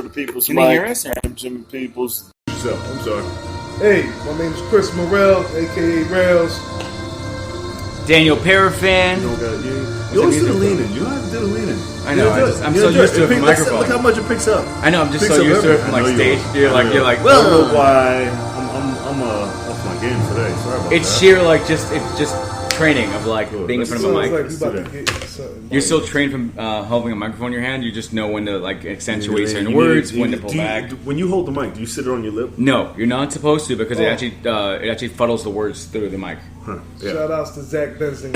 the People's Can they hear us? I'm Jimmy Peoples. So, I'm sorry. Hey, my name is Chris Morrell, a.k.a. Railz. Daniel Perafan. You always do the leaning. You don't have to do the leaning. I know. I'm so used to it from microphone. Look how much it picks up. I know. I'm just so used to it from like stage. You're like, well, I don't know why I'm off my game today. Sorry about that. It's sheer like just training of like being in front of a mic. You're still trained from holding a microphone in your hand. You just know when to like accentuate certain words, when to pull back. When you hold the mic, do you sit it on your lip? No, you're not supposed to because it actually fuddles the words through the mic. Huh. Yeah. Shout outs to Zach Benson.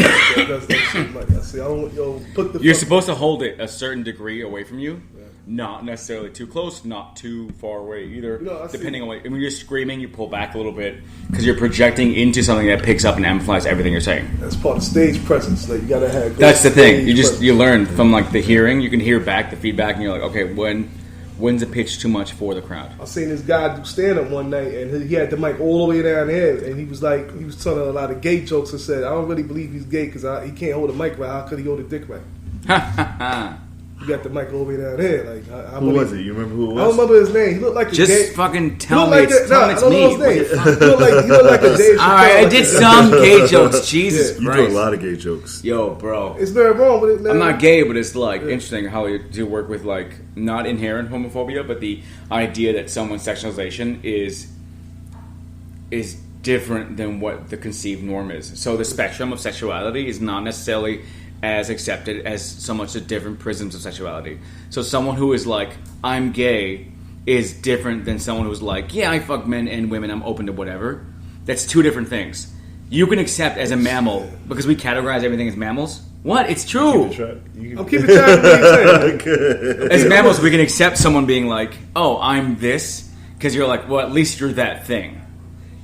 You're supposed to hold it a certain degree away from you. Not necessarily too close, not too far away either. Depending on what, when you're screaming, you pull back a little bit because you're projecting into something that picks up and amplifies everything you're saying. That's part of stage presence. Like you gotta have. That's the thing. You learn from like the hearing. You can hear back the feedback, and you're like, okay, when's the pitch too much for the crowd? I seen this guy do stand up one night, and he had the mic all the way down here, and he was telling a lot of gay jokes and said, I don't really believe he's gay because he can't hold a mic right. How could he hold a dick right? You got the mic all the way down here. Like, who was it? You remember who it was? I don't remember his name. He looked like a just gay. Fucking tell me. It's me. I don't know his name. He looked like a Dave. All right, I did some gay jokes. Jesus Christ. You do a lot of gay jokes. Yo, bro. It's very wrong with it. I'm not gay, but it's like interesting how you do work with like not inherent homophobia, but the idea that someone's sexualization is different than what the conceived norm is. So the spectrum of sexuality is not necessarily as accepted as so much the different prisms of sexuality. So someone who is like, I'm gay, is different than someone who's like, yeah, I fuck men and women, I'm open to whatever. That's two different things. You can accept as a mammal, because we categorize everything as mammals. What? It's true. I'm keeping track of what you're saying. As mammals, we can accept someone being like, oh, I'm this, because you're like, well, at least you're that thing.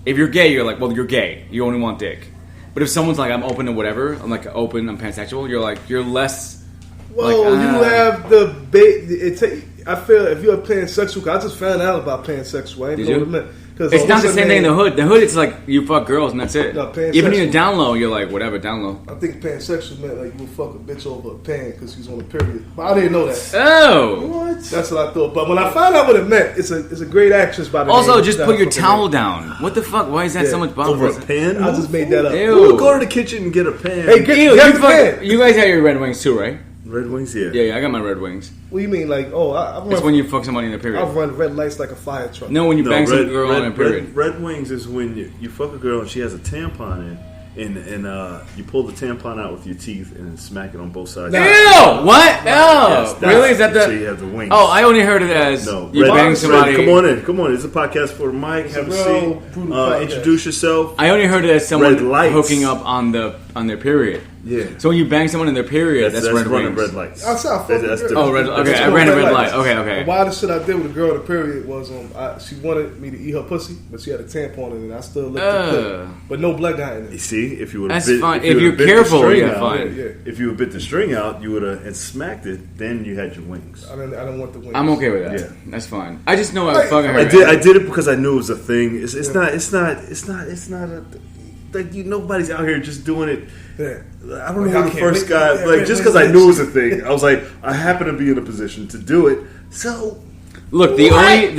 If you're gay, you're like, well, you're gay. You only want dick. But if someone's like, I'm open to whatever, I'm like open, I'm pansexual, you're like, you're less. Well, you have the. I feel if you're pansexual, I just found out about pansexual. I ain't know what it meant. It's not the same thing in the hood. The hood, it's like you fuck girls and that's it. No, even in your down low, you're like, whatever, down low. I think pansexual meant like you would fuck a bitch over a pan because she's on a period. But I didn't know that. Oh. What? That's what I thought. But when I found out what it meant, it's a great actress by the also, name. just put your towel down. What the fuck? Why is that so much bother? Over a pan? I just made that up. Ew. Go to the kitchen and get a pan. Hey, get the pan. You guys have your Red Wings too, right? Red Wings, yeah. Yeah, I got my Red Wings. What do you mean? Like, it's when you fuck somebody in their period. I run red lights like a fire truck. No, when you bang some girl in a period. Red Wings is when you fuck a girl and she has a tampon in, and you pull the tampon out with your teeth and then smack it on both sides. Ew! What? No! Really? Is that the... So you have the wings. Oh, I only heard it as you bang somebody... Come on in. It's a podcast for the mic. Have a seat. Introduce yourself. I only heard it as someone hooking up on their period. Yeah. So when you bang someone in their period, that's red running wings. red lights. That's how red. Okay, I ran a red light. Okay. The wildest shit I did with a girl in the period was she wanted me to eat her pussy, but she had a tampon in it. And I still licked the clip, but no blood got in it. You see, if you would have that's fine. If you're careful, yeah, fine. If you would bit the string out, you would have smacked it. Then you had your wings. I don't want the wings. I'm okay with that. Yeah, that's fine. I just know I fucking her. I did it because I knew it was a thing. It's not a. Like nobody's out here just doing it. Yeah. I don't know who the first guy. Just because I knew it was a thing, I was like, I happen to be in a position to do it. So, look, the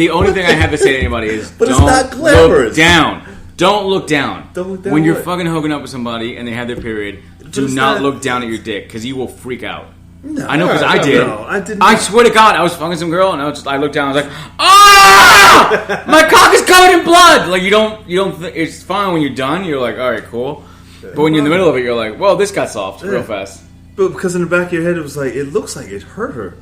only thing I have to say to anybody is, but don't it's not glamorous. Look down. Don't look down. Don't look down. When you're fucking hooking up with somebody and they have their period, do not look down at your dick because you will freak out. No, I know because I did. No, I didn't. I swear to God, I was fucking some girl and I looked down. I was like, ah, my cock is covered in blood. Like you don't. It's fine when you're done. You're like, all right, cool. But when you're in the middle of it, you're like, well, this got soft real fast. But because in the back of your head, it was like, it looks like it hurt her.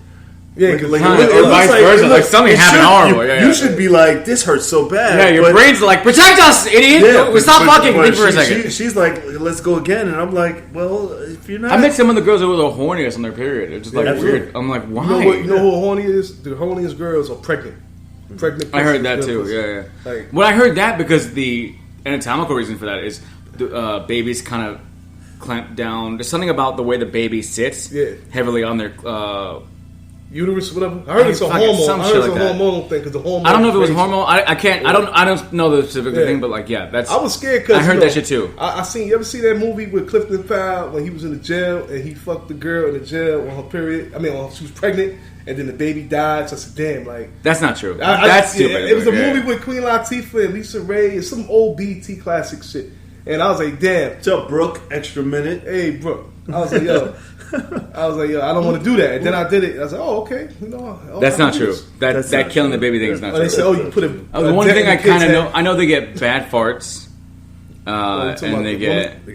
Yeah, or vice versa. Like something happened horrible. You should be like, this hurts so bad. Yeah, your brain's like, protect us, idiot. Yeah, stop fucking. Think for a second. She's like, let's go again, and I'm like, well, if you're not. I met some of the girls that were the horniest on their period. It's just like weird. I'm like, why? You know who horny is? The horniest girls are pregnant. I heard that too. Yeah. Like, well, I heard that because the anatomical reason for that is the babies kind of clamp down. There's something about the way the baby sits heavily on their uterus, whatever. I heard it's a hormone. I heard it's a hormonal thing because the hormone. I don't know if it was hormone. I can't. I don't know the specific thing, but like, that's. I was scared because I heard that shit too. I seen. You ever see that movie with Clifton Powell when he was in the jail and he fucked the girl in the jail on her period? I mean, she was pregnant. and then the baby died. So I said, damn, like that's not true. That's stupid. It was a movie with Queen Latifah and Lisa Ray. It's some old BT classic shit. And I was like, damn. What's up, Brooke? Extra minute. Hey, Brooke. I was like, yo. I don't want to do that. And then I did it. I was like, oh, okay. You know, that's not true. That killing the baby thing is not true. They say, oh, you put a the one thing I kind of know, I know they get bad farts. And they get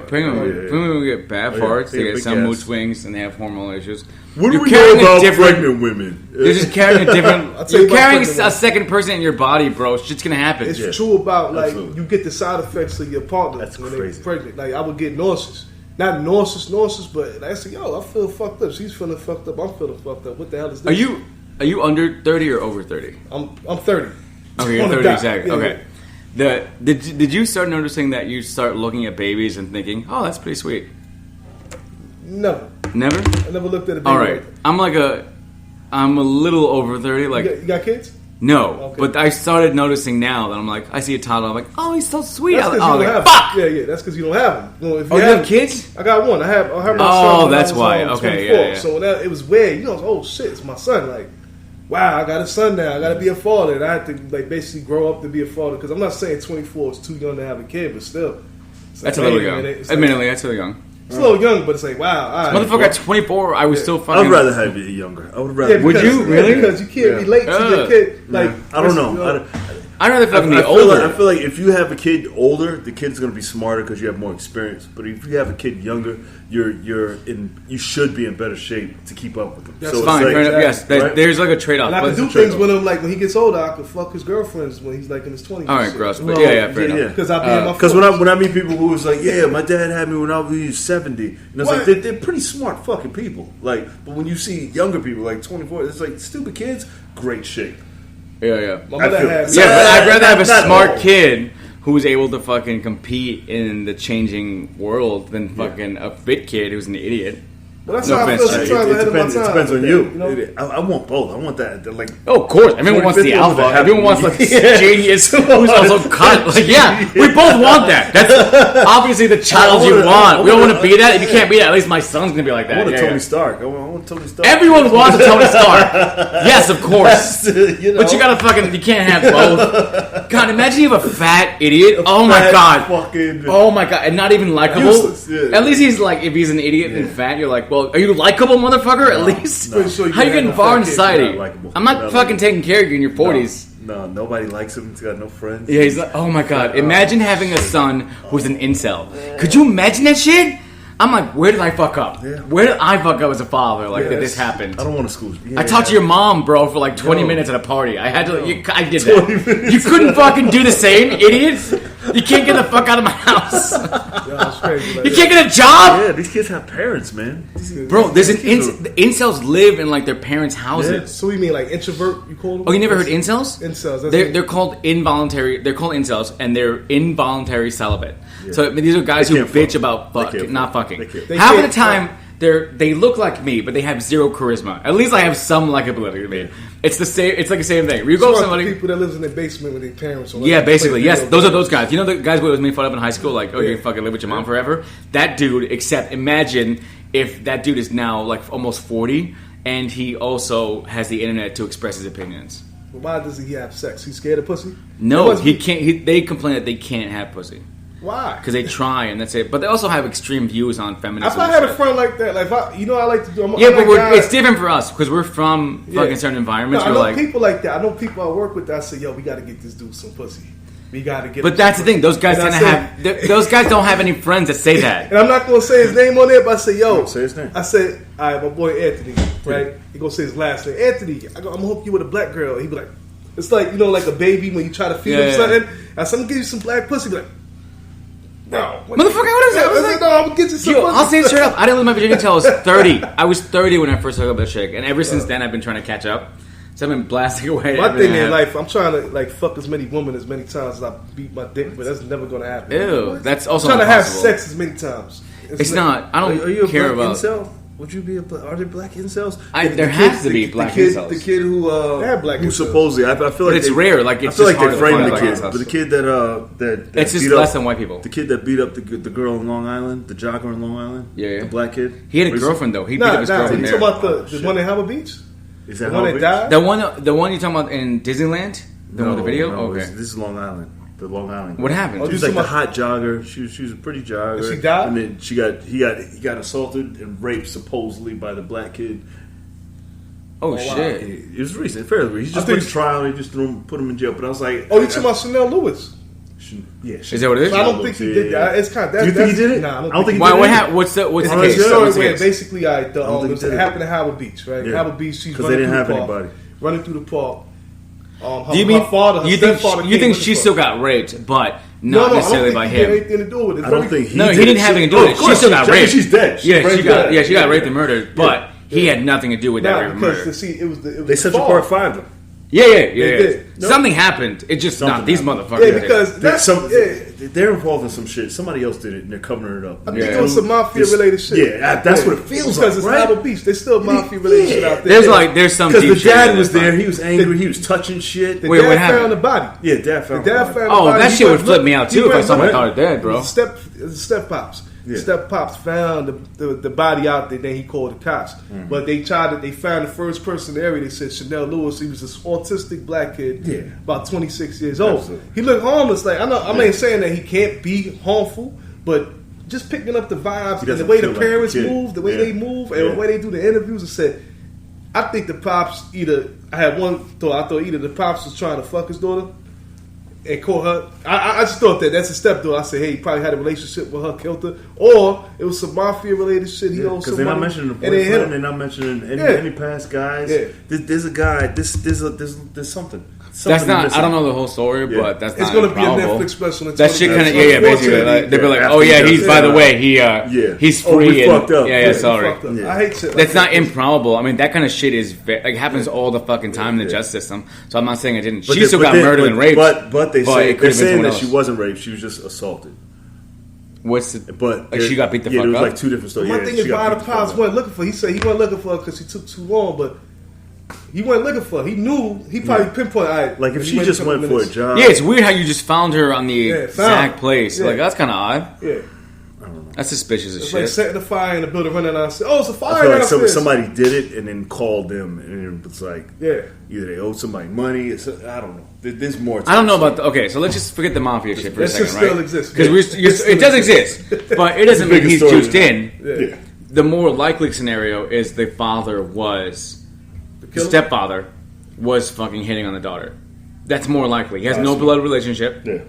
pregnant women get bad farts. They get some mood swings, and they have hormonal issues. What do we know about pregnant women? You're just carrying a different. You're carrying a second person in your body, bro. Shit's gonna happen. It's true about like you get the side effects of your partner when they're pregnant. Like I would get nauseous, not nauseous, but I say, yo, I feel fucked up. She's feeling fucked up. I'm feeling fucked up. What the hell is this? Are you under 30 or over 30? I'm 30. Okay, you're 30 exactly. Yeah, okay. Yeah. Did you start noticing that you start looking at babies and thinking, oh, that's pretty sweet? Never. Never? I never looked at a baby. All right. I'm a little over 30. Like you got kids? No, okay. But I started noticing now that I'm like, I see a toddler, I'm like, oh, he's so sweet. That's I'm like, fuck! Yeah, that's because you don't have them. Well, if you have kids? I got one. I have my son. Oh, that's why. Okay, yeah. So it was weird. You know, oh shit, it's my son. Like, wow, I got a son now. I got to be a father. And I had to like basically grow up to be a father. Because I'm not saying 24 is too young to have a kid, but still. That's a little young. Admittedly, that's a little young. It's a little young, but it's like, wow. All right, motherfucker, at 24, I was still fucking... I'd rather have you younger. I would rather... Yeah, would you? Really? Because you can't relate to your kid. Like, I don't know. I'd rather fucking be older. I feel like if you have a kid older, the kid's going to be smarter because you have more experience. But if you have a kid younger, you should be in better shape to keep up with them. That's fine. Fair enough. Yes, right? There's like a trade-off. And I can do things with him, like when he gets older, I could fuck his girlfriends when he's like in his 20s. All right, gross. But yeah, fair enough. Because I'll be in my 40s. Because when I meet people who was like, yeah, my dad had me when I was 70. And it's like, they're pretty smart fucking people. Like, but when you see younger people, like 24, it's like, stupid kids, great shape. Yeah. My mother had but I'd rather have a smart kid who's able to fucking compete in the changing world than fucking a fit kid who's an idiot. Well, that's how I feel sometimes ahead of my time. It depends on you. I want both. I want that. Like, of course. Everyone wants the alpha. Everyone wants like this genius who's also cut. Like, yeah, we both want that. That's obviously the child you want. We don't want to be that. If you can't be that, at least my son's gonna be like that. I want a Tony Stark. I want Tony Stark. Everyone wants a Tony Stark. Yes, of course. But you gotta fucking. You can't have both. God, imagine you have a fat idiot. Oh my god. Oh my god, and not even likable. At least he's like, if he's an idiot and fat, you're like, well, are you likable, motherfucker? At least? No. How are you getting far in society? I'm not fucking taking care of you in your 40s. No, nobody likes him. He's got no friends. Yeah, he's like, oh my god. Imagine having a son who's an incel. Could you imagine that shit? I'm like, where did I fuck up? Yeah. Where did I fuck up as a father? Like, that this happened? I don't want to school. I talked to your mom, bro, for like 20 minutes at a party. I had to. I did that. You couldn't fucking do the same, idiots. You can't get the fuck out of my house. You can't get a job. Yeah, these kids have parents, man. Bro, there's the incels live in like their parents' houses. Yeah. So you mean like introvert? You call them? Oh, you never heard incels? Incels. They're called involuntary. They're called incels, and they're involuntary celibate. Yeah. So these are guys who bitch about not fucking. Half of the time, they look like me, but they have zero charisma. At least I have some likability to me. It's the same. It's like the same thing. You go somebody people that lives in their basement with their parents. Or yeah, basically, yes. Those are those guys. You know the guys who was made fun of in high school, like, oh, you fucking live with your mom forever. That dude. Except imagine if that dude is now like almost 40, and he also has the internet to express his opinions. Well, why does he have sex? He's scared of pussy? No, he can't. They complain that they can't have pussy. Why? Because they try and that's it. But they also have extreme views on feminism. If I had a friend like that, like I like to do. It's different for us because we're from fucking certain environments. No, I know people like that. I know people I work with that say, "Yo, we got to get this dude some pussy. We got to get." But that's the thing; those guys tend to have. Those guys don't have any friends that say that. And I'm not going to say his name on there, but I say, "Yo, say his name." I said, "All right, my boy Anthony, right? He gonna say his last name, Anthony. I'm gonna hook you with a black girl." He be like, "It's like like a baby when you try to feed him something. I said, I'm gonna give you some black pussy." Be like, no, motherfucker, what is that? I was like, no, I'm gonna get you some. I'll say it straight up. I didn't lose my virginity until I was 30. I was 30 when I first hooked up with a chick, and ever since then, I've been trying to catch up. So I've been blasting away. My thing in life, I'm trying to like fuck as many women as many times as I beat my dick, but that's never gonna happen. Ew, that's also I'm trying impossible. to have sex as many times. It's not. I don't are you a care black about. Incel? Would you be are there black incels? There has to be black incels. The kid who they have black who incels. supposedly I feel like but it's rare. Like it's I feel just like they framed the black kid, incels. but the kid that it's just less than white people. The kid that beat up the girl in Long Island, the jogger in Long Island, yeah, the black kid. He had a girlfriend though. He beat up his girlfriend. You talking about the one in Hammer Beach? Is that the one that died? The one you're talking about in Disneyland? The one with the video? No, okay. This is Long Island. The Long Island. What happened? She was like the hot jogger. She was a pretty jogger. Did she die? And then he got assaulted and raped supposedly by the black kid. Oh shit! Wow. It was recent, fairly recent. He just went to trial. They just put him in jail. But I was like, oh, you talking about Chanel Lewis? Yeah, is that what it is? So I don't think he did that. It's kind of. Do you think he did it? Nah, I don't think he he did What it. happened? What's the case? case? Story where basically, it happened in Howard Beach, right? Yeah. Howard Beach. She's because they running didn't through have the park, anybody running through the park. Do you mean her stepfather you came think with she her. still got raped, but not necessarily by I don't think he had him? anything to do with it. I don't think he No, he did didn't it. have anything to do with it. She still got raped. She's dead. She got raped and murdered, but he had nothing to do with that rape and murder. Because it was They Central Park find them. Yeah. did. No. Something happened. It just not these motherfuckers. Yeah, did. because They're involved in some shit. Somebody else did it, and they're covering it up. I think it was some mafia related shit. Yeah, that's what it feels like. Because it's right? Howard Beach. There's still mafia related shit out there. There's some because deep the shit dad in was that there. fight. He was angry. He was touching shit. The Wait, what dad happened? found the body. Yeah, dad found. The dad the found Oh, the body. that He shit would went flip me out too if I saw my look. daughter dead, bro. Step pops. Yeah. Step pops found the body out there. Then he called the cops. Mm-hmm. But they found the first person in the area. They said Chanel Lewis. He was this autistic black kid, about 26 years old. Absolutely. He looked harmless. Like I ain't saying that he can't be harmful, but just picking up the vibes and the way the parents move, the way they move, and the way they do the interviews, and said, I think the pops I had one thought. I thought either the pops was trying to fuck his daughter and caught her. I just thought that's a stepdaughter. I said, hey, he probably had a relationship with her, killed her, or it was some mafia related shit. He owed some money. Because they're not mentioning the boyfriend. They're not mentioning any past guys. Yeah. There's a guy. There's something. That's not. Missing. I don't know the whole story, but that's it's not. It's going to be a improbable. Netflix special. That shit kind of basically. Like, they'll be like, oh yeah, he's by the way, he's free. We fucked up. Sorry. I hate shit. That's not improbable. I mean, that kind of shit is happens all the fucking time in the justice system. So I'm not saying it didn't. She still got murdered and raped. But they're saying that she wasn't raped. She was just assaulted. What's the? But she got beat the fuck up. There was like two different stories. My thing is why the pops weren't looking for her. He said he wasn't looking for her because he took too long, but he wasn't looking for her. He knew. He probably pinpointed. Like if she just went for a job. Yeah, it's weird how you just found her on the exact place. Like that's kind of odd. Yeah. I don't know. That's suspicious as shit. Like setting a fire in the building, running out. Oh, it's a fire! I feel like somebody did it and then called them, and it was like, either they owed somebody money. I don't know. There's more. I don't know about. Okay, so let's just forget the mafia shit for a second, right? Still exists because it does exist, but it doesn't mean he's juiced in. The more likely scenario is the father was the stepfather was fucking hitting on the daughter. That's more likely. He has no blood relationship. Yeah.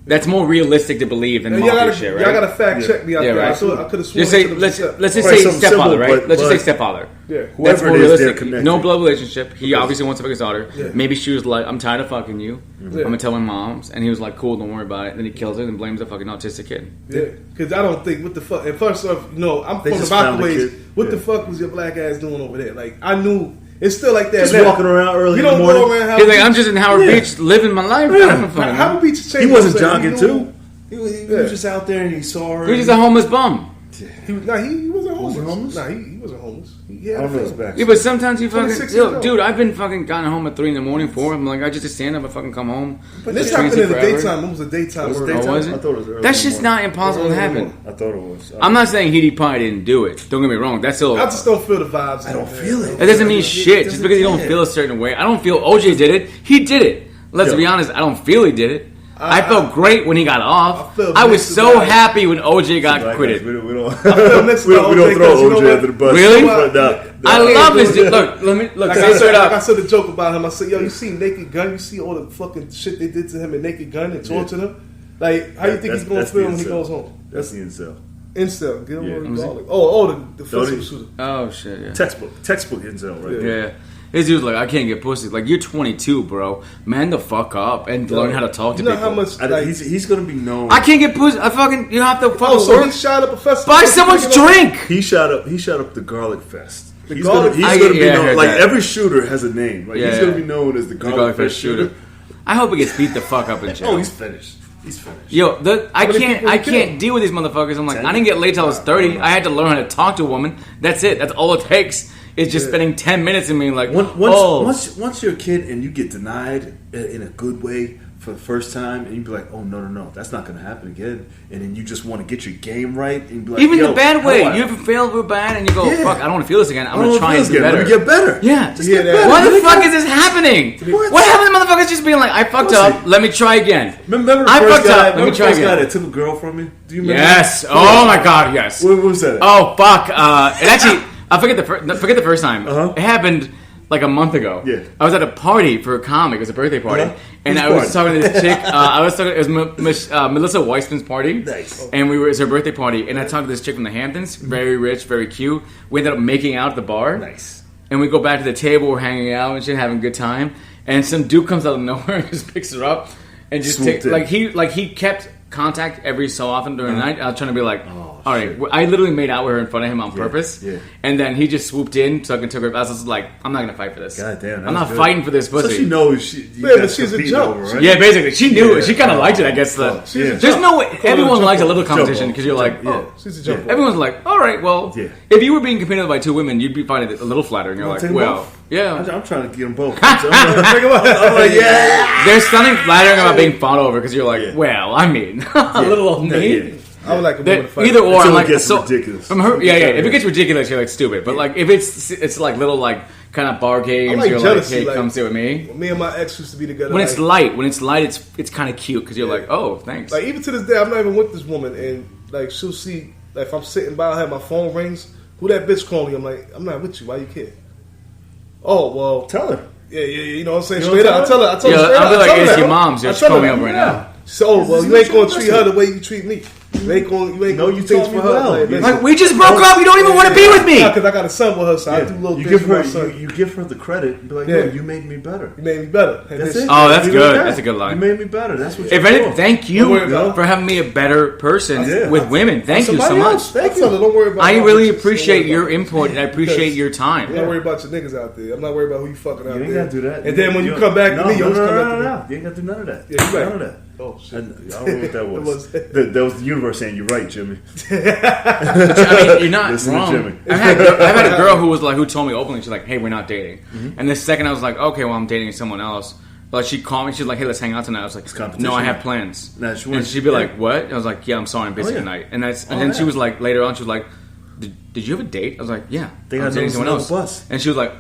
That's more realistic to believe than mafia shit, right? Y'all gotta fact check me out there. Right. I could have sworn. Let's just say stepfather, right? Let's just say stepfather. Yeah. That's more realistic. No blood relationship. He obviously wants to fuck his daughter. Yeah. Maybe she was like, "I'm tired of fucking you. I'm gonna tell my moms," and he was like, "Cool, don't worry about it." And then he kills her and blames the fucking autistic kid. Yeah, because I don't think what the fuck. And first off, I'm from the Rockaways. What the fuck was your black ass doing over there? Like I knew. It's still like that. Just walking around early in the morning. He's like, I'm just in Howard Beach living my life. Howard Beach is changing. He wasn't jogging too. He was just out there and he saw her. He was just a homeless bum. He wasn't homeless. Nah, he wasn't homeless. He had a back. Yeah, but sometimes you fucking... dude, I've been fucking gotten home at 3 in the morning, 4. I'm like, I just stand up and fucking come home. But this happened in the daytime. It was a daytime. Was it? I thought it was early. That shit's not impossible to happen. I thought it was. I'm not saying he probably didn't do it. Don't get me wrong. That's still... I just don't feel the vibes. I don't feel it. That doesn't mean shit. Just because you don't feel a certain way. I don't feel OJ did it. He did it. Let's be honest. I don't feel he did it. I felt great when he got off. I was so happy when OJ got acquitted. We don't throw OJ under the bus. Really? I love his dude. Look, let me look. I said a joke about him. I said, "Yo, you see Naked Gun? You see all the fucking shit they did to him in Naked Gun and tortured him? Like, how you think he's gonna feel when he goes home? That's the incel. Incel, Gilmore Garlic. Oh, the physical shooter. Oh shit, yeah. Textbook incel, right? Yeah. His dude's like, I can't get pussy. Like, you're 22, bro. Man the fuck up and learn how to talk to people. How much? He's gonna be known. I can't get pussy. You have to fucking so he shot up a festival. Buy someone's drink. He shot up the Garlic Fest. He's Garlic. gonna be known. Like every shooter has a name. Right? He's gonna be known as the Garlic Fest shooter. I hope he gets beat the fuck up in jail. Oh, he's finished. Yo, I can't deal with these motherfuckers. I'm like, I didn't get laid till I was 30. I had to learn how to talk to a woman. That's it. That's all it takes. It's just spending 10 minutes and being like, once you're a kid and you get denied in a good way for the first time, and you'd be like, "Oh no, that's not going to happen again." And then you just want to get your game right, and be like, even the bad way. You ever failed real bad, and you go, "Fuck, I don't want to feel this again. I'm going to try and do better. Let me get better." Yeah, just get better. Why the fuck is this happening? What happened to motherfuckers just being like, "I fucked up. Let me try again." Remember the first guy? Let me try again. Guy that took a girl from me. Do you remember? Yes. Oh my god. Yes. What was that? Oh fuck. It actually, I forget the first time. It happened. Like a month ago, I was at a party for a comic. It was a birthday party, and I was talking to this chick. It was Melissa Weissman's party, nice. And it was her birthday party. And I talked to this chick from the Hamptons, very rich, very cute. We ended up making out at the bar, nice. And we go back to the table, we're hanging out and shit, having a good time. And some dude comes out of nowhere and just picks her up and just he kept contact every so often during the night. I was trying to be like, all right, I literally made out with her in front of him on purpose. Yeah. And then he just swooped in, took her. I was just like, I'm not going to fight for this. God damn, I'm not fighting for this pussy. So she knows she's a joke. Right? Yeah, basically. She knew it. She kind of liked it, I guess. There's no way. Everyone likes a little competition because you're like, she's a joke. Everyone's like, all right, well, if you were being competed by two women, you'd be finding it a little flattering. You're like, well, yeah. I'm trying to get them both. I'm like, yeah. There's something flattering about being fought over because you're like, well, I mean, a little old me. I would like a woman to fight. Either or, until like, it gets ridiculous. If it gets ridiculous, you're like stupid. But like, if it's like little like kind of bar games, like you're jealousy, like, hey, come sit with me. Me and my ex used to be together. When it's light, it's kind of cute because you're like, oh, thanks. Like even to this day, I'm not even with this woman, and like she'll see, like if I'm sitting by her, my phone rings. Who that bitch calling? I'm like, I'm not with you. Why you care? Oh well, tell her. Yeah, you know what I'm saying? Straight up. I tell her. I'll be like, it's your mom's. Just call me up right now. So, well, you ain't gonna treat her the way you treat me. You ain't gonna do things for her. Like, we just broke up. You don't even want to be with me. Because I got a son with her, so I do little things for my son. You give her the credit and be like, you made me better. You made me better. That's it. Oh, that's good. That's a good line. You made me better. That's what you're doing. Thank you for having me a better person with women. Thank you so much. Thank you. Don't worry about I really appreciate your input and I appreciate your time. I'm not worried about your niggas out there. I'm not worried about who you fucking out there. You ain't gotta do that. And then when you come back to me, you always come back to me. You ain't gotta do none of that. Yeah, you right. None of that. Oh shit! I don't know what that was. That was the universe saying, "You're right, Jimmy." I mean, you're not wrong. I've had a girl who told me openly, she's like, "Hey, we're not dating." Mm-hmm. And the second I was like, "Okay, well, I'm dating someone else." But she called me. She's like, "Hey, let's hang out tonight." I was like, "No, I have plans." And she'd be like, "What?" I was like, "Yeah, I'm sorry, I'm busy tonight." And then she was like, later on, she was like, "Did you have a date?" I was like, "Yeah, I'm dating someone else." Bus. And she was like.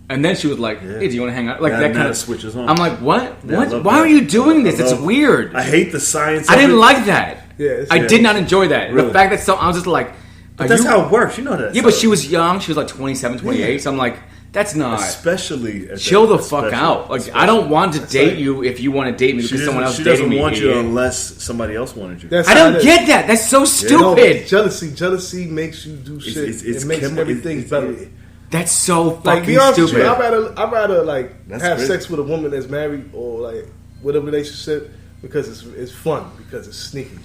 And then she was like, "Hey, do you want to hang out?" Like that kind of switches on. I'm like, "What? What? Why are you doing this? It's weird." I hate the science. I didn't like that. Yeah, I did not enjoy that. Really? The fact that I was just like, but that's how it works. You know that. Yeah, but she was young. She was like 27, 28. Yeah. So I'm like, that's not. Especially chill the fuck out. Like I don't want to date you if you want to date me because someone else dating me. She doesn't want you unless somebody else wanted you. I don't get that. That's so stupid. Jealousy makes you do shit. It makes everything better. That's so fucking like, be honest stupid. With you, I'd rather like have sex with a woman that's married or like with a relationship because it's fun, because it's sneaky.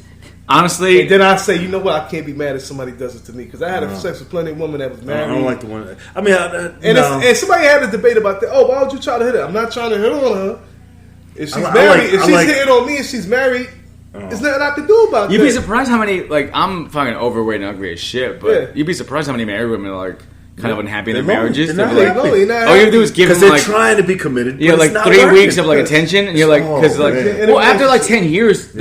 Honestly, and then I say, you know what? I can't be mad if somebody does it to me because I had sex with plenty of women that was married. I don't like the one. I mean, and somebody had a debate about that. Oh, why would you try to hit her? I'm not trying to hit on her. If she's married, if she's hitting on me and she's married. There's nothing I can do about that. You'd be surprised how many like I'm fucking overweight and ugly as shit, but you'd be surprised how many married women are like. Kind of unhappy in their marriages. All you have to do is give them like trying to be committed. Yeah, like 3 weeks of like attention, and you're like, because like, well, after like 10 years,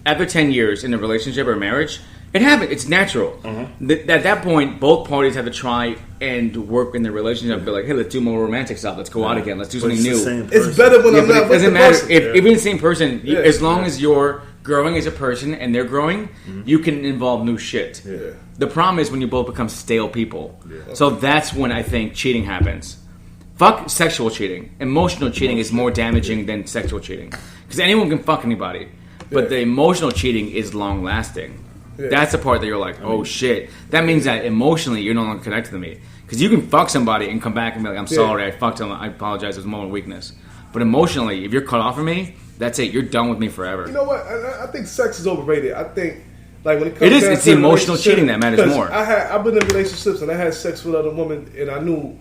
after 10 years in a relationship or marriage, it happens. It's natural. At that point, both parties have to try and work in their relationship. And be like, hey, let's do more romantic stuff. Let's go out again. Let's do something new. It's better when I'm not with the person. If you're the same person, as long as you're growing as a person and they're growing, you can involve new shit. Yeah. The problem is when you both become stale people. Yeah. So that's when I think cheating happens. Fuck sexual cheating. Emotional cheating is more damaging than sexual cheating. Because anyone can fuck anybody. But the emotional cheating is long lasting. Yeah. That's the part that you're like, oh shit. That means that emotionally you're no longer connected to me. Because you can fuck somebody and come back and be like, I'm sorry, I fucked him, I apologize, it was a moment of weakness. But emotionally, if you're cut off from me, that's it. You're done with me forever. You know what? I think sex is overrated. I think like when it comes down it's the emotional cheating that matters more. I've been in relationships and I had sex with other women and I knew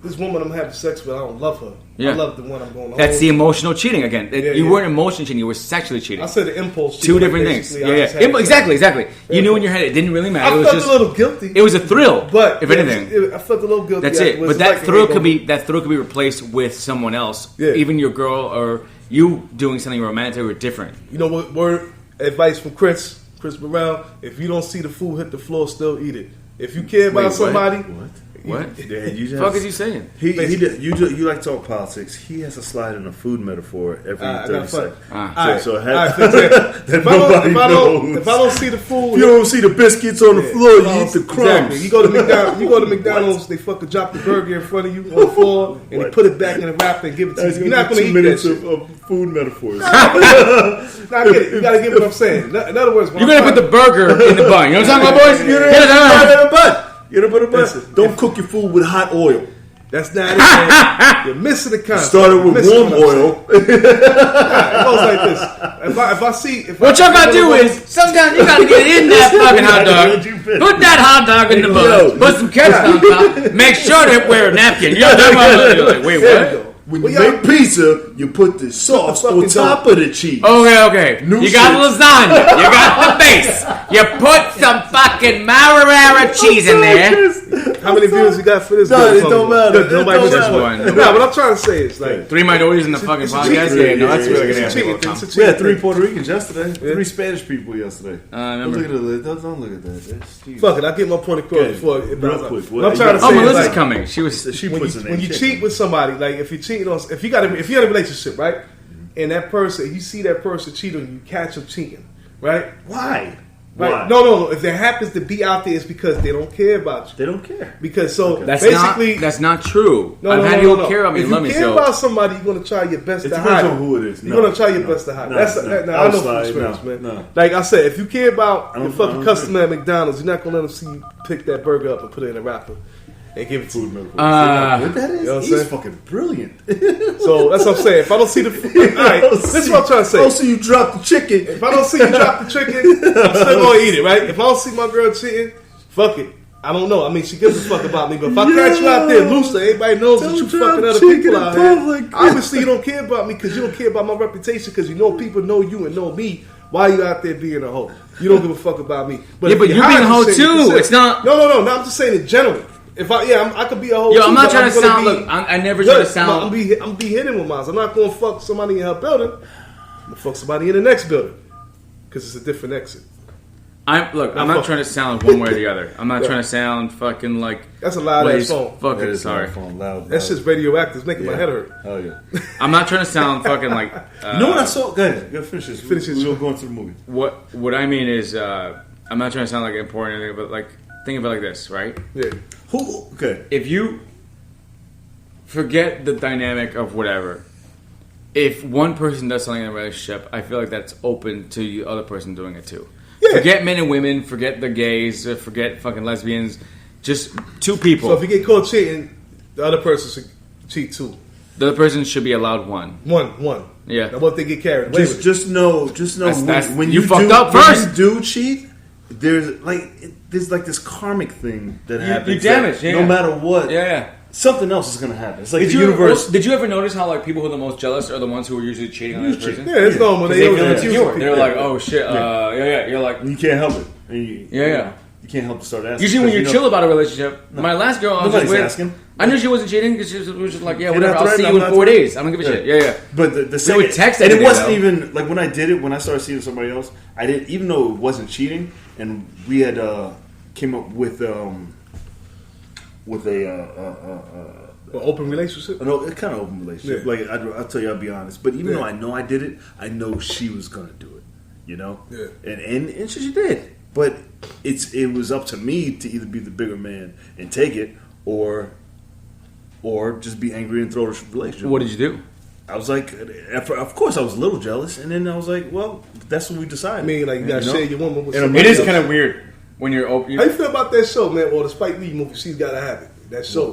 this woman I'm having sex with, I don't love her. Yeah. I love the one I'm going home. That's the emotional cheating again. You weren't emotional cheating, you were sexually cheating. I said the impulse cheating. Two different things. Exactly. You knew in your head it didn't really matter. I felt a little guilty. It was a thrill. But if anything. I felt a little guilty. That's it. But that thrill could be replaced with someone else. Yeah. Even your girl or You doing something romantic or different. You know what? Word advice from Chris Burrell: if you don't see the food hit the floor, still eat it. If you care about somebody, What? Yeah, you just, fuck is you saying? You like to talk politics. He has to slide in a food metaphor every 30 seconds. If I don't see the food, if you don't see the biscuits on the floor, you eat the crumbs. Exactly. You go to McDonald's, they fucking drop the burger in front of you on the floor, and they put it back in the wrapper and give it to you. You're not going to eat 2 minutes of food metaphors. I get it. You got to get what I'm saying. In other words, you're going to put the burger in the bun. You know what I'm talking about, boys? Get a bun. Don't cook your food with hot oil. That's not it, man. You're missing the concept. Started with warm oil. It goes like this. If I see... What y'all gotta do is, sometimes you gotta get in that fucking hot dog. Put that hot dog in the bun. Put some ketchup on top. Make sure to wear a napkin. You know what I'm talking about? Like, wait, what? When you make pizza, you put the sauce on top of the cheese. Okay. You got lasagna. You got the base. You put some fucking marinara cheese in there. How many views you got for this? No, it don't matter. Nobody just one. No, what I'm trying to say is like 3 minorities in the fucking podcast. Yeah, no, that's really gonna happen. We had 3 Puerto Ricans yesterday. 3 Spanish people yesterday. I remember. Don't look at that. Fuck it. I'll get my point across before. Real quick. What I'm trying to say is Melissa's like, coming. When you cheat with somebody, like if you had a relationship, right, and that person, you see that person cheat on you, you catch them cheating, right? Why? Right? Why? No. If that happens to be out there, it's because they don't care about you. They don't care. Because that's not true. I've had people care about me. If you care about somebody, you're going to try your best to hide. It depends on who it is. You're going to try your best to hide. I know from experience, man. No. Like I said, if you care about your fucking customer at McDonald's, you're not going to let them see you pick that burger up and put it in a wrapper and give it to you. What that is? You know what He's fucking brilliant. So that's what I'm saying. If I don't see the food, all right, this is what I'm trying to say. Oh, so you drop the chicken. If I don't see you drop the chicken, I'm still going to eat it, right? If I don't see my girl cheating, fuck it. I don't know. I mean, she gives a fuck about me. But if I catch you out there loose, everybody knows that you fucking other people out here. Obviously, you don't care about me because you don't care about my reputation because you know people know you and know me. Why are you out there being a hoe? You don't give a fuck about me. But you're being a hoe too. It's not. No. I'm just saying in general. If I could be a hoe. Yo, I'm not trying to sound. Look, I never try to sound. I'm be hitting with mine. I'm not going to fuck somebody in her building. I'm going to fuck somebody in the next building because it's a different exit. I'm not trying to sound one way or the other. I'm not trying to sound fucking like. That's a loud ass phone. Fucking sorry. That's just radioactive. It's making my head hurt. Oh yeah. I'm not trying to sound fucking like. You know what I saw? Go ahead. Go finish this. We'll go into the movie. What I mean is, I'm not trying to sound like important or anything, but like think of it like this, right? Yeah. Okay. If you forget the dynamic of whatever, if one person does something in a relationship, I feel like that's open to the other person doing it too. Yeah. Forget men and women, forget the gays, forget fucking lesbians, just 2 people. So if you get caught cheating, the other person should cheat too. The other person should be allowed one. One. Yeah. Now what if they get carried away with? Just know when you fucked up first. When you do cheat, there's like this karmic thing that happens. You damage, no matter what. Yeah. Something else is going to happen. It's like the universe. Did you ever notice how like people who are the most jealous are the ones who are usually cheating on this person? Yeah, it's normal. They're like, oh shit, yeah. You're like, you can't help it. You can't help to start asking. Usually when you're chill about a relationship, my last girl, I was just asking. I knew she wasn't cheating because she was just like, yeah, whatever. I'll see you in 4 days. I don't give a shit. Yeah. But the second, would text and it wasn't even like when I did it. When I started seeing somebody else, I didn't even though it wasn't cheating, and we had came up with a open relationship. No, it's kind of open relationship. Yeah. Like I'll tell you, I'll be honest. But even though I know I did it, I know she was gonna do it. You know, and she did. But it was up to me to either be the bigger man and take it, or just be angry and throw the relationship. What did you do? I was like, of course, I was a little jealous, and then I was like, well, that's what we decided. I mean, like you gotta share your woman with somebody It is else. kind of weird when you're open. How you feel about that show, man? Or the Spike Lee movie? She's Gotta Have It. That show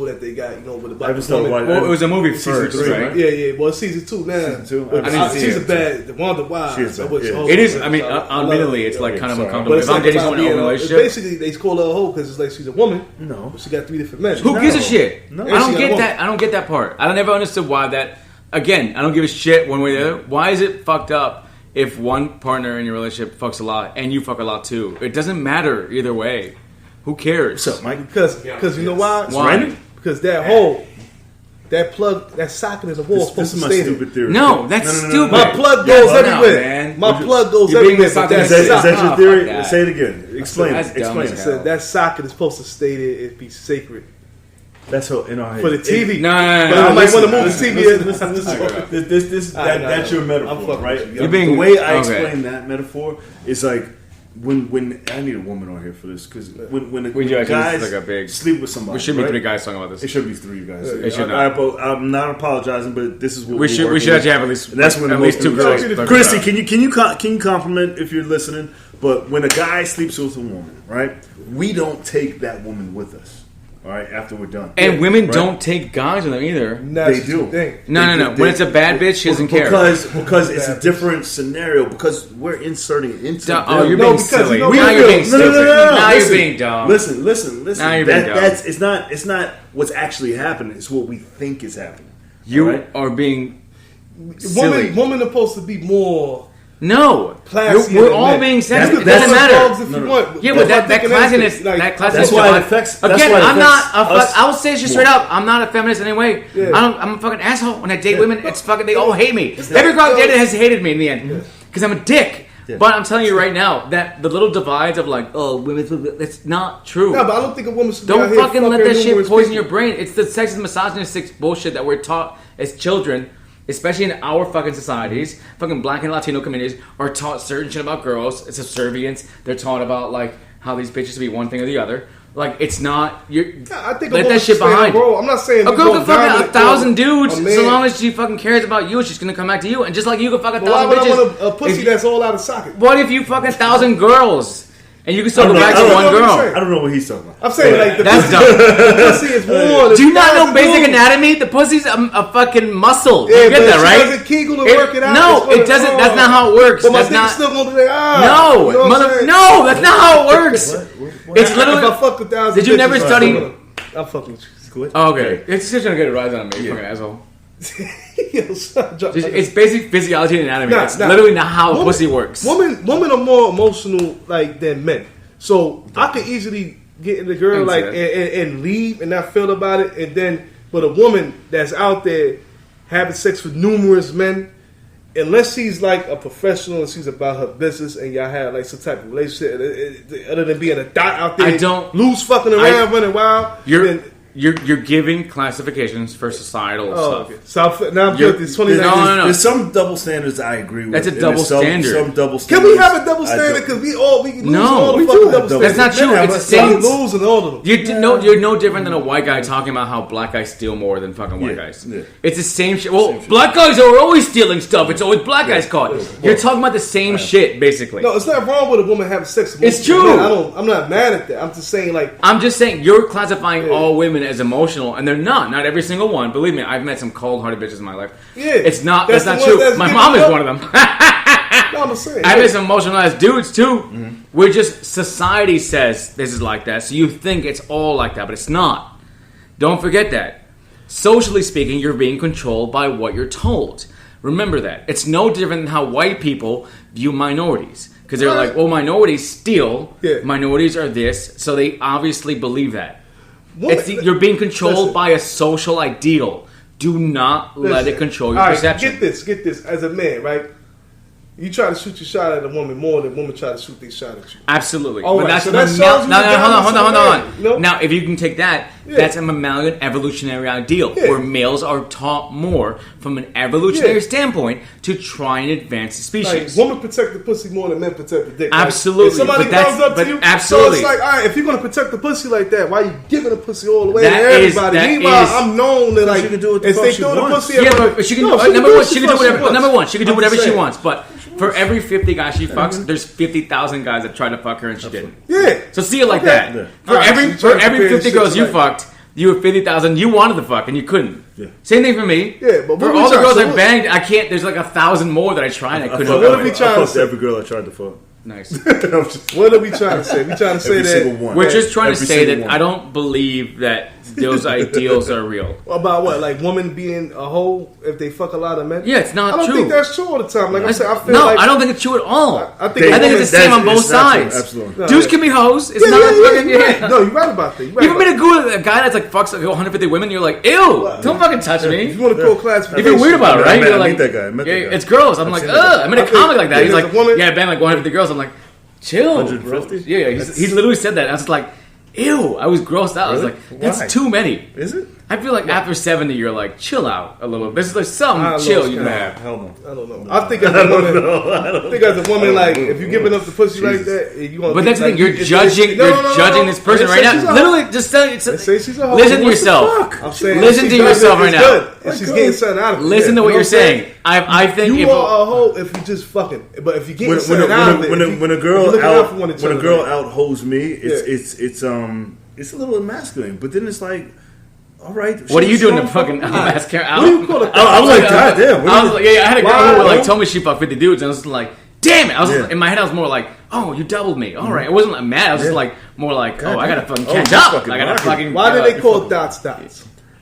that they got, with the black woman. Well, it was a movie first, right? Yeah. Well, season 2 now. Season 2. She's a bad, the Wanda Wild. It is. I mean, admittedly, it's like kind of uncomfortable. If I'm getting someone in a relationship, basically they call her a hoe because it's like she's a woman. No, but she got 3 different men. Who gives a shit? No. I don't get that. I don't get that part. I never understood why that. Again, I don't give a shit one way or the other. Why is it fucked up if one partner in your relationship fucks a lot and you fuck a lot too? It doesn't matter either way. Who cares? What's up, Mike? Because you know why? Why? Because that hoe that socket in the wall is supposed to my stay there. stupid theory. No, that's stupid. My plug goes everywhere. Man. My plug goes everywhere. Is that your theory? That. Say it again. Explain it. Explain I said that socket is supposed to stay there and be sacred. That's how in our head. For the TV. No. I might want to move the TV. That's your metaphor, right? The way I explain that metaphor is like when I need a woman on here for this because when guys sleep with somebody, we should be 3 guys talking about this. It should be 3 guys. It should not. I'm not apologizing, but this is what we should actually have at least. And that's when at least 2 girls. Christy, can you compliment if you're listening? But when a guy sleeps with a woman, right? We don't take that woman with us. All right, after we're done. And women don't take guys with them either. They do. No. When it's a bad bitch, she doesn't care. Because it's a different scenario. Because we're inserting into Oh, you're being silly. Now you're being stupid. Now you're being dumb. Listen. Now you're being dumb. It's not what's actually happening. It's what we think is happening. You are being silly. Women are supposed to be more... No, we're all being sensitive. It doesn't matter. Yeah, but that classiness, that's why it affects. Again, I'm not. I'll say shit straight up. I'm not a feminist anyway. Yeah. I'm a fucking asshole. When I date women, it's fucking. They all hate me. Every girl I dated has hated me in the end because I'm a dick. Yeah. But I'm telling you right now that the little divides of like, oh, women, that's not true. No, but I don't think a woman should. Don't fucking let that shit poison your brain. It's the sexist, misogynistic bullshit that we're taught as children. Especially in our fucking societies, fucking black and Latino communities are taught certain shit about girls. It's subservience. They're taught about like how these bitches be one thing or the other. Like it's not. I think let that shit behind. I'm not saying a girl can fuck 1,000 dudes so long as she fucking cares about you. She's gonna come back to you, and just like you can fuck 1,000 bitches. Why would I want a pussy that's all out of socket? What if you fuck 1,000 girls? And you can still go back to one girl. I don't know what he's talking about. I'm saying like that's dumb. The pussy is more. Do you not know basic anatomy? The pussy's a fucking muscle. Yeah, you get that, right? It doesn't Kegel to work it out. No, it doesn't. That's not how it works. But that's my dick's still going to be no, that's not how it works. It's literally. If I fuck 1,000 did you never study? I'm fucking with you. Oh, okay. It's just gonna get a rise on me, fucking asshole. It's basic basic physiology and anatomy. That's literally not how pussy works. Women are more emotional like than men. So I could easily get in the girl like and leave and not feel about it, and then but a woman that's out there having sex with numerous men, unless she's like a professional and she's about her business and y'all have like some type of relationship, other than being a dot out there, loose fucking around, running wild. You're giving classifications for societal stuff. Okay. So now I'm guilty. It's 29. No. There's some double standards I agree with. That's a double standard. Some double standards. Can we have a double standard? Because we lose all the fucking double standards. That's not true. It's the same. Losing all of them. You're no different than a white guy talking about how black guys steal more than fucking white guys. Yeah. It's the same shit. Well, black guys are always stealing stuff. It's always black guys caught. You're talking about the same shit, basically. No, it's not wrong with a woman having sex with It's true. I'm not mad at that. I'm just saying you're classifying all women as emotional. And they're not. Not every single one. Believe me, I've met some cold-hearted bitches in my life. Yeah, it's not. That's not true. My mom is one of them. No, I'm saying. I met some emotional-ass dudes too. Mm-hmm. We're just society says this is like that, so you think it's all like that, but it's not. Don't forget that. Socially speaking, you're being controlled by what you're told. Remember that. It's no different than how white people view minorities. Because they're like, well, minorities steal. Yeah. Minorities are this, so they obviously believe that. You're being controlled by a social ideal. Do not let it control your perception. Get this. As a man, right? You try to shoot your shot at a woman more than a woman try to shoot their shot at you. Absolutely. But that's hold on. No? Now, if you can take that, that's a mammalian evolutionary ideal where males are taught more from an evolutionary standpoint to try and advance the species. Like, women protect the pussy more than men protect the dick. Absolutely. If somebody comes up to you, absolutely. So it's like, all right, if you're going to protect the pussy like that, why are you giving the pussy all the way to everybody? Meanwhile, I'm known that like, she can do what if they throw the pussy at but she can do whatever she wants. But for every 50 guys she fucks, there's 50,000 guys that tried to fuck her and she didn't. Yeah. So see it like that. Yeah. For every 50 girls you fucked, you were 50,000. You wanted to fuck and you couldn't. Yeah. Same thing for me. Yeah, but for all the girls I banged, I can't. There's like 1,000 more that I tried and I couldn't. I fucked every girl I tried to fuck. Nice. What are we trying to say? We trying to say that we're just trying to say that I don't believe that those ideals are real. About what? Like women being a hoe if they fuck a lot of men? Yeah, it's not true. I don't think that's true all the time. Like I said, I feel no, like I don't think it's true at all. I think it's the same on both sides. Absolutely. Dudes can be hoes. It's not right. No, you're right about that. You ever been a guy that's like fucks like 150 women? You're like, ew, don't fucking touch me. If you want to call class, you feel weird about it, right? You're like, that guy. It's gross. I'm like, ugh. I'm in a comic like that. He's like, yeah, I banged like 150 girls. I'm like, chill. 150? Yeah, he literally said that. I was like, ew. I was grossed out. I was like, that's too many. Is it? I feel like after 70, you're like, chill out a little. This is like some chill you can have. Hell no. I don't know. I think as a woman, like if you're giving up the pussy like that, you want. But that's the thing. You're judging. You're judging this person right now. Literally, just say she's a hoe. Listen to yourself. I'm saying, listen to yourself right now. If she's getting something out of it. Listen to what you're saying. I think you are a hoe if you just fucking. But if you get something out of it, when a girl out hoes me, it's a little emasculating. But then it's like. All right. What are you doing to fucking mascara out? What do you call it? I was like, God damn. I was like, I had a girl who like told me she fucked 50 dudes, and I was like, damn it. I was in my head, I was more like, oh, you doubled me. All right. I wasn't like mad. I was just like more like, I gotta fucking catch up. I gotta fucking. Why do they call dots?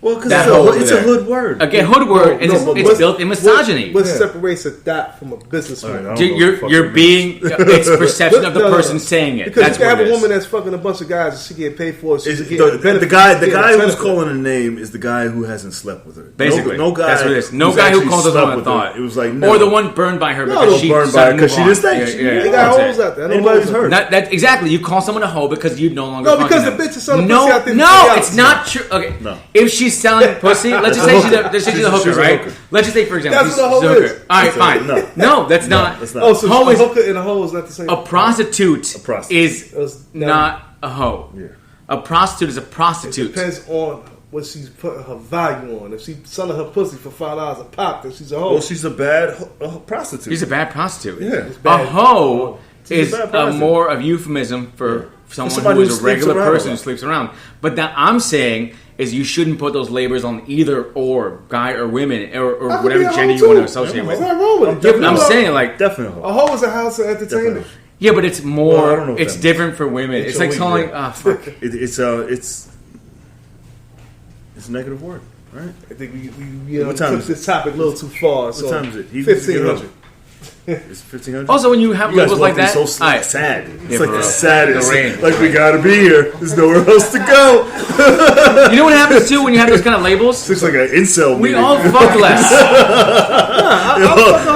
Well, because it's a hood word. Again, hood word, and it's built in misogyny. What separates a dot from a businessman? You're being, it's perception of the person saying it. Because you can have a woman that's fucking a bunch of guys and she get paid for it. The guy who's calling her name is the guy who hasn't slept with her. Basically. No guy. That's what it is. No guy who calls her on a thought. It was like, or the one burned by her because she didn't think. They got hoes out there. Anybody's hurt. Exactly. You call someone a hoe because you no longer. No, because the bitch is selling pussy out there. No, it's not true. Okay. If she's selling pussy. Let's just say she's a hooker, right? Let's just say, for example, that's what a hoe is. All right, fine. No, that's not. Oh, so a hooker and a hoe is not the same. A prostitute is not a hoe. Yeah. A prostitute is a prostitute. It depends on what she's putting her value on. If she's selling her pussy for $5 a pop, then she's a hoe. Well, she's a bad prostitute. She's a bad prostitute. Yeah. A hoe is a more of euphemism for someone who is a regular person who sleeps around. But that I'm saying is you shouldn't put those labels on either or guy or women or whatever gender you want to associate with. What's wrong with it? I'm saying like definitely a hoe is a house of entertainment. Yeah, but it's more. It's different for women. It's like calling. Fuck. It's a negative word, right? I think we took this topic a little too far. So what time is it? 1500. It's 1500. Also, when you have labels like that, so sad. It's like the saddest. Like we gotta be here. There's nowhere else to go. You know what happens too when you have those kind of labels? It's like an incel. We all fuck less.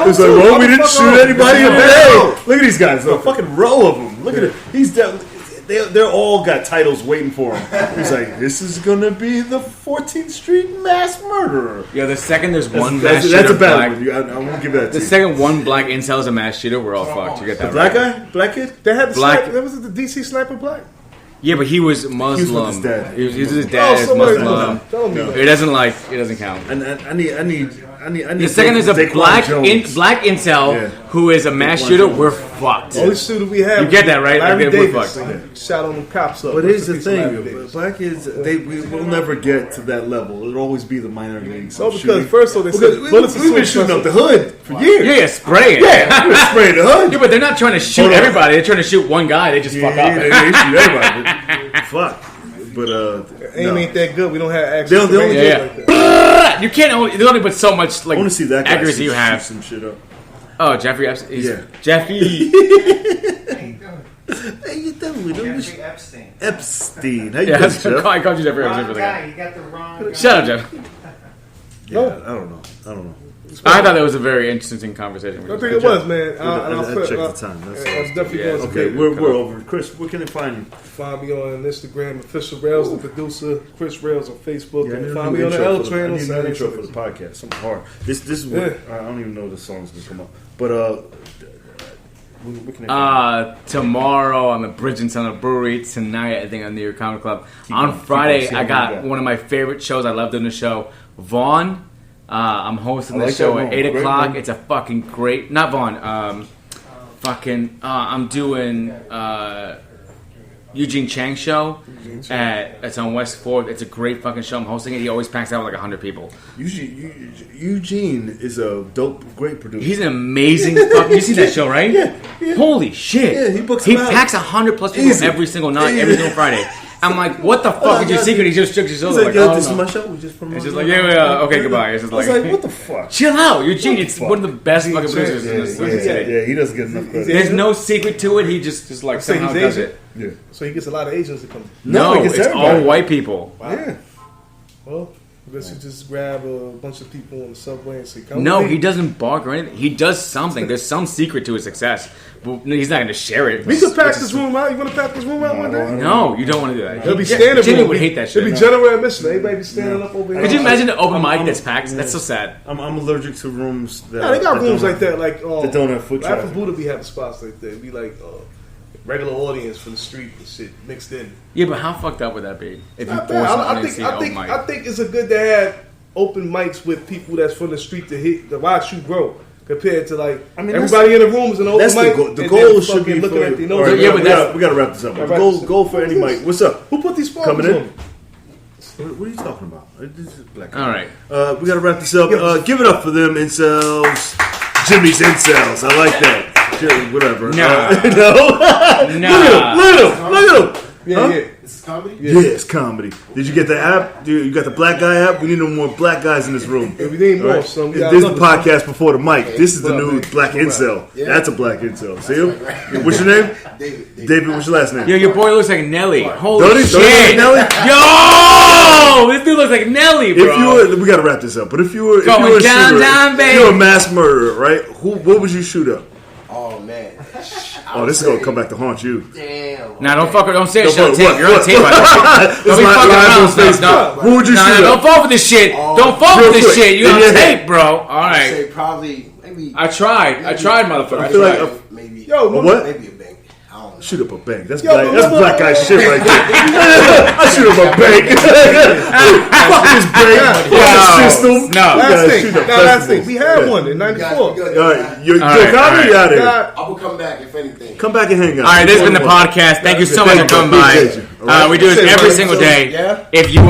It's like, well, we didn't shoot anybody in bed. Look at these guys. A fucking row of them. Look at it. He's down. They're all got titles waiting for him. He's like, this is gonna be the 14th Street mass murderer. Yeah, the second there's one mass shooter, that's a bad one. I won't give that. The second one black incel is a mass shooter, we're all fucked. You get that? The black guy, black kid. They had the black. That was the DC sniper black. Yeah, but he was Muslim. He was with his dad. He was his dad is Muslim. It doesn't count. And I need. The second is a black incel who is a mass shooter. We're fucked. The only shooter we have. You get that right? Larry We're Davis fucked. Shot on the cops up. But here's the thing: black kids, we will never get to that level. It'll always be the minor leagues. No, because first of all, they said we've been shooting up the hood for years. Yeah, spraying. Yeah, we're spraying the hood. Yeah, but they're not trying to shoot everybody. They're trying to shoot one guy. They just fuck up. They shoot everybody. Fuck. But aim ain't that good. We don't have access. Like that. You can't. There's only but so much like I want to see that guy accuracy you have. Some shit up. Oh, Jeffrey Epstein. Yeah, Jeffy. How you doing? Jeffrey Epstein. Epstein. How you doing, Jeff? I called you Jeffrey Epstein for the guy. You got the wrong guy. Shut up, Jeff. Yeah, I don't know. I thought that was a very interesting conversation. I think it was, man. I checked the time. I was definitely going to okay, we're over. Chris, where can they find you? Find me on Instagram, official Railz, the producer. Chris Railz on Facebook. And find me on the L Train on Saturday. I need an intro for the podcast. Something hard. This is what I don't even know if the song's gonna come up. But tomorrow on the Bridge and Center Brewery. Tonight, I think on New York Comedy Club. On Friday, I got one of my favorite shows. I love doing the show. Vaughn. I'm hosting the show at 8 o'clock. It's a fucking great. Not Vaughn. I'm doing. Eugene Chang's show. It's on West 4th. It's a great fucking show. I'm hosting it. He always packs out with like 100 people. Eugene is a dope, great producer. He's an amazing fucking... You see that show, right? Yeah. Holy shit. Yeah, he packs 100 plus people every single night, every single Friday. I'm like, what the fuck is your secret? He just shook his shoulder. He's like, this is my show. We just promote. He's just like, okay, goodbye. It's just I was like, what the fuck? Chill out, Eugene. It's one of the best fucking producers in this city. Yeah, he doesn't get enough credit. There's no secret to it. He just like somehow does it. Yeah. So he gets a lot of Asians to come. No, it's all white people. Wow. Yeah. Well, I guess you just grab a bunch of people on the subway and say, come No, with me. he doesn't bark or anything. He does something. There's some secret to his success. But he's not going to share it. We could pack this room out. You want to pack this room out one day? No, you don't want to do that. He'll be standing. Jimmy would hate that shit. It'll be general admission. Everybody be standing up over here. Could you imagine an open mic that's packed? That's so sad. I'm allergic to rooms that... Yeah, they got rooms like that. Like, that don't have foot traffic. Buddha be having spots like that. It'd be like regular audience from the street and shit mixed in. Yeah, but how fucked up would that be? If you Not force bad. an audience to see an open mic? I think it's a good to have open mics with people that's from the street to watch you grow. Compared to everybody in the room is an open mic. The goal should be looking at the nose. Right, we got to wrap this up. Goal for any mic. What's up? Who put these coming in? on? What are you talking about? This is black. All right. We got to wrap this up. Give it up for them incels. Jimmy's incels. I like that. Whatever. Nah. Look at him. Yeah. This is comedy? Yeah, it's comedy. Did you get the app? You got the black guy app? We need no more black guys in this room. We need more. Right? So this is the podcast before the mic. This is the new black incel. Yeah. That's a black incel. See him? Right. What's your name? David. What's your last name? Yo, your boy looks like Nelly. Holy shit. Don't he look like Nelly? Yo! This dude looks like Nelly, bro. We got to wrap this up. But if you were a down, shooter, baby. if you were a mass murderer, right? What would you shoot up? Oh, man. This is going to come back to haunt you. Damn. Nah, don't say shit on tape. You're on tape, by the way. Don't be fucking around. Who would you shoot Don't fall for this shit. Don't fall for this shit. You're on tape, bro. All right. I'd say probably, maybe. I tried, motherfucker. I feel like maybe. Yo, what? Maybe a bank. I don't know. Shoot up a bank. That's black guy shit right there. I shoot up a bank. Fuck this bank. Fuck the system. Last thing. We had one in '94. All right, you're comedy out here. I will come back if anything. Come back and hang out. All right, this has been the podcast. Thank you so much for coming by. We do this every single day. If you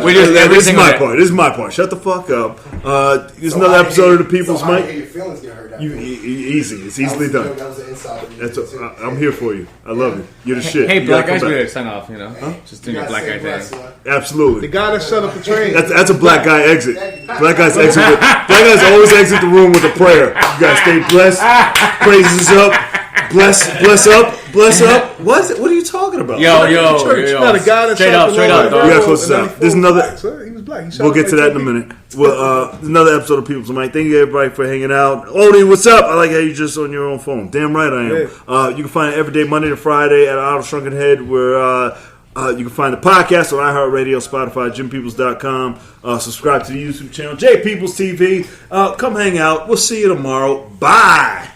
We do this every single day. This is my part. Shut the fuck up. There's another episode of the People's Mic. Your feelings get hurt. Easy. It's easily done. That was the inside. I'm here for you. I love you. You're the shit. Hey, black guys, we're sign off. Just doing a black guy thing. Absolutely. The guy that shut up the train. That's a black guy exit. Black guys exit. Black guys always exit the room with a prayer. You guys stay blessed. Praises up. Bless up. What are you talking about? Yo. The guy that straight up. We gotta close this out. There's another. He was black. We'll get to that in a minute. Well, there's another episode of People's Mic. Thank you everybody for hanging out. Odie, what's up? I like how you just on your own phone. Damn right I am. You can find it every day, Monday to Friday at Out of Shrunken Head, where you can find the podcast on iHeartRadio, Spotify, JimPeoples.com. Subscribe to the YouTube channel, J Peoples TV. Come hang out. We'll see you tomorrow. Bye.